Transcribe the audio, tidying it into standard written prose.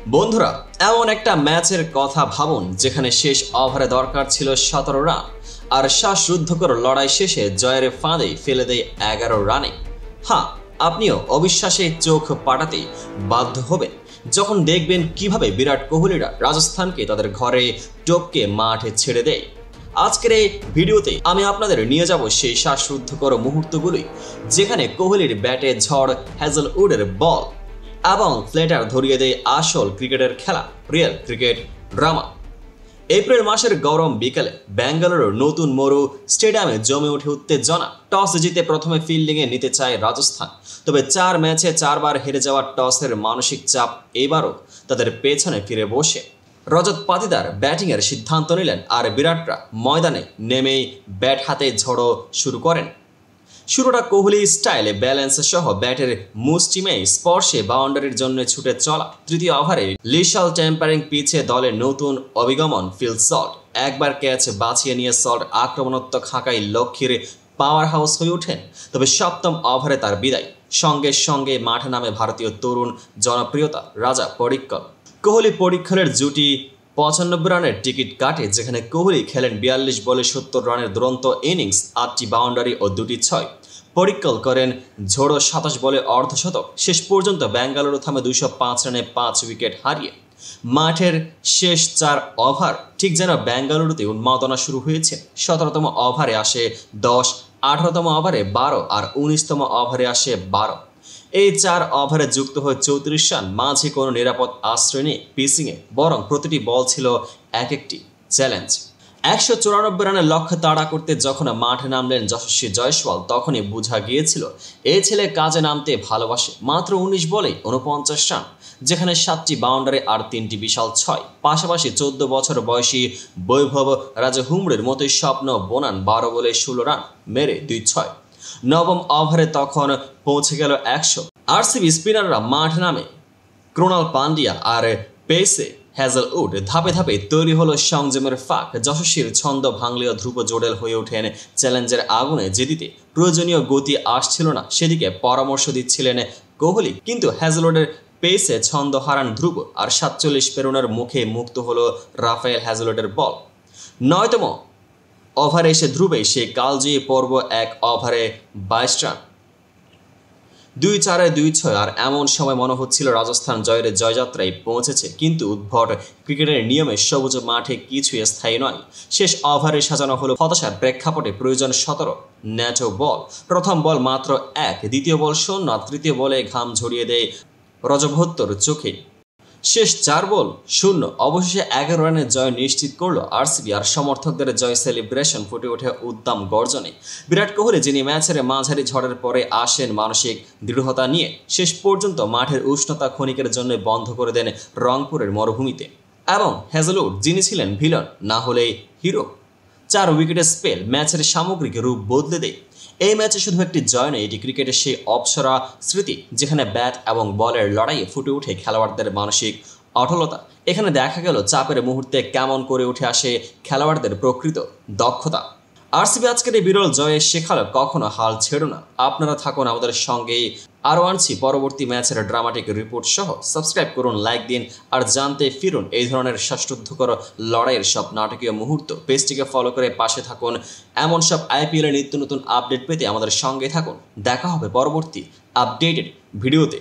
বন্ধুরা, এমন একটা ম্যাচের কথা ভাবুন যেখানে শেষ ওভারে দরকার ছিল 17 রান, আর শ্বাসরুদ্ধকর লড়াই শেষে জয়ের ফাঁদে ফেলে দেয় 11 রানে। হ্যাঁ, আপনিও অবিশ্বাসে চোখ পাঠাতে বাধ্য হবেন যখন দেখবেন কিভাবে বিরাট কোহলিরা রাজস্থানকে তাদের ঘরে টপকে মাঠে ছেড়ে দেয়। আজকের এই ভিডিওতে আমি আপনাদের নিয়ে যাব সেই শ্বাসরুদ্ধকর মুহূর্তগুলি যেখানে কোহলির ব্যাটে ঝড়, হ্যাজেলউডের বল এবং ফ্লেটার ধরিয়ে দেয় আসল ক্রিকেটের খেলা, রিয়েল ক্রিকেট ড্রামা। এপ্রিল মাসের গরম বিকেলে ব্যাঙ্গালুরুর নতুন মরু স্টেডিয়ামে জমে ওঠে উত্তেজনা। টস জিতে প্রথমে ফিল্ডিংয়ে নিতে চায় রাজস্থান, তবে 4 ম্যাচে 4 বার হেরে যাওয়া টসের মানসিক চাপ এবারও তাদের পেছনে ফিরে বসে। রজত পাতিদার ব্যাটিংয়ের সিদ্ধান্ত নিলেন, আর বিরাটরা ময়দানে নেমেই ব্যাট হাতে ঝড়ো শুরু করেন। শুরুটা কোহলি স্টাইলে ব্যালেন্স সহ ব্যাটের মুষ্টিমে স্পর্শে বাউন্ডারির জন্য ছুটে চলা। তৃতীয় ওভারে লিশাল টেম্পারিং পিচে দলের নতুন অভিগমন ফিল সল্ট একবার ক্যাচ বাঁচিয়ে নিয়ে সল্ট আক্রমণাত্মক হাঁকাই লক্ষ্যের পাওয়ার হাউস হয়ে ওঠেন। তবে সপ্তম ওভারে তার বিদায়, সঙ্গে সঙ্গে মাঠে নামে ভারতীয় তরুণ জনপ্রিয়তা রাজা পডিক্কল। কোহলি পডিক্কলের জুটি 95 রানের টিকিট কাটে, যেখানে কোহলি খেলেন 42 বলে 70 রানের দুরন্ত ইনিংস, 8টি বাউন্ডারি ও 2টি 6। পডিক্কল করেন ঝোড়ো 27 বলে অর্ধশতক। শেষ পর্যন্ত বেঙ্গালুরু থামে 205 রানে 5 উইকেট হারিয়ে। মাঠের শেষ 4 ওভার ঠিক যেন বেঙ্গালুরুতে উন্মাদনা শুরু হয়েছে। 17তম ওভারে আসে 10, 18তম ওভারে 12 আর 19তম ওভারে আসে 12। এই 4 ওভারে যুক্ত হয়ে 34 রান। মাঝে কোনো নিরাপদ আশ্রয় নেই পিচিংয়ে, বরং প্রতিটি বল ছিল এক একটি চ্যালেঞ্জ। 194 রানের লক্ষ্য তাড়া করতে যখন মাঠে নামলেন যশস্বী জয়সওয়াল, তখনই বোঝা গিয়েছিল এই ছেলে কাজে নামতে ভালোবাসে। মাত্র 19 বলেই 49 রান, যেখানে 7টি বাউন্ডারি আর 3টি বিশাল 6। পাশাপাশি 14 বছর বয়সী বৈভব রাজহুমড়ের মতোই স্বপ্ন বোনান 12 বলে 16 রান মেরে 2-6। নবম ওভারে তখন পৌঁছে গেল 100। আরসিবি স্পিনাররা মাঠে নামে ক্রোনাল পান্ডিয়া আর পেসে হ্যাজেলউড। ধাপে ধাপে তৈরি হলো সংযমের ফাঁক। যশস্বীর ছন্দ ভাঙলেও ধ্রুব জোডেল হয়ে ওঠেন চ্যালেঞ্জের আগুনে যে দিতে প্রয়োজনীয় গতি আসছিল না সেদিকে পরামর্শ দিচ্ছিলেন কোহলি। কিন্তু হ্যাজেলউডের পেসে ছন্দ হারান ধ্রুব, আর 47 পেরোনোর মুখে মুক্ত হলো রাফায়েল হ্যাজেলউডের বল। 9তম ওভারে এসে ধ্রুবেই সে কালজয়ী পর্ব 1 ওভারে 22 রান, 2-4-এ 2-6। আর এমন সময় মনে হচ্ছিল রাজস্থান জয়ের জয়যাত্রায় পৌঁছেছে। কিন্তু উদ্ভট ক্রিকেটের নিয়মে সবুজ মাঠে কিছুই স্থায়ী নয়। শেষ ওভারে সাজানো হলো হতাশার প্রেক্ষাপটে প্রয়োজন 17 ন্যাটো বল। প্রথম বল মাত্র 1, দ্বিতীয় বল 0, আর তৃতীয় বলে ঘাম ঝরিয়ে দেয় রজভত্তর চোখে। শেষ 4 বল 0। অবশেষে 11 রানের জয় নিশ্চিত করলো আরসিবি, আর সমর্থকদের জয় সেলিব্রেশন ফুটে ওঠে উদ্দাম গর্জনে। বিরাট কোহলি, যিনি ম্যাচের মাঝারি ঝড়ের পরে আসেন মানসিক দৃঢ়তা নিয়ে, শেষ পর্যন্ত মাঠের উষ্ণতা ক্ষণিকের জন্য বন্ধ করে দেন রংপুরের মরুভূমিতে। এবং হ্যাজেলউড, যিনি ছিলেন ভিলন না হলেই হিরো, 4 উইকেটের স্পেল ম্যাচের সামগ্রিক রূপ বদলে দেয়। এই ম্যাচে শুধু একটি জয় নয়, এটি ক্রিকেটের সেই অপসরা স্মৃতি যেখানে ব্যাট এবং বলের লড়াইয়ে ফুটে ওঠে খেলোয়াড়দের মানসিক অটলতা। এখানে দেখা গেল চাপের মুহূর্তে কেমন করে উঠে আসে খেলোয়াড়দের প্রকৃত দক্ষতা। আরসিবি আজকের এই বিরল জয়ে শেখালো কখনো হাল ছেড়ো না। আপনারা থাকুন আমাদের সঙ্গেই, আরও আনছি পরবর্তী ম্যাচের ড্রামাটিক রিপোর্ট সহ। সাবস্ক্রাইব করুন, লাইক দিন, আর জানতে ফিরুন এই ধরনের শ্বাসরুদ্ধকর লড়াইয়ের সব নাটকীয় মুহূর্ত। পেজটিকে ফলো করে পাশে থাকুন। এমন সব আইপিএলের নিত্য নতুন আপডেট পেতে আমাদের সঙ্গে থাকুন। দেখা হবে পরবর্তী আপডেটেড ভিডিওতে।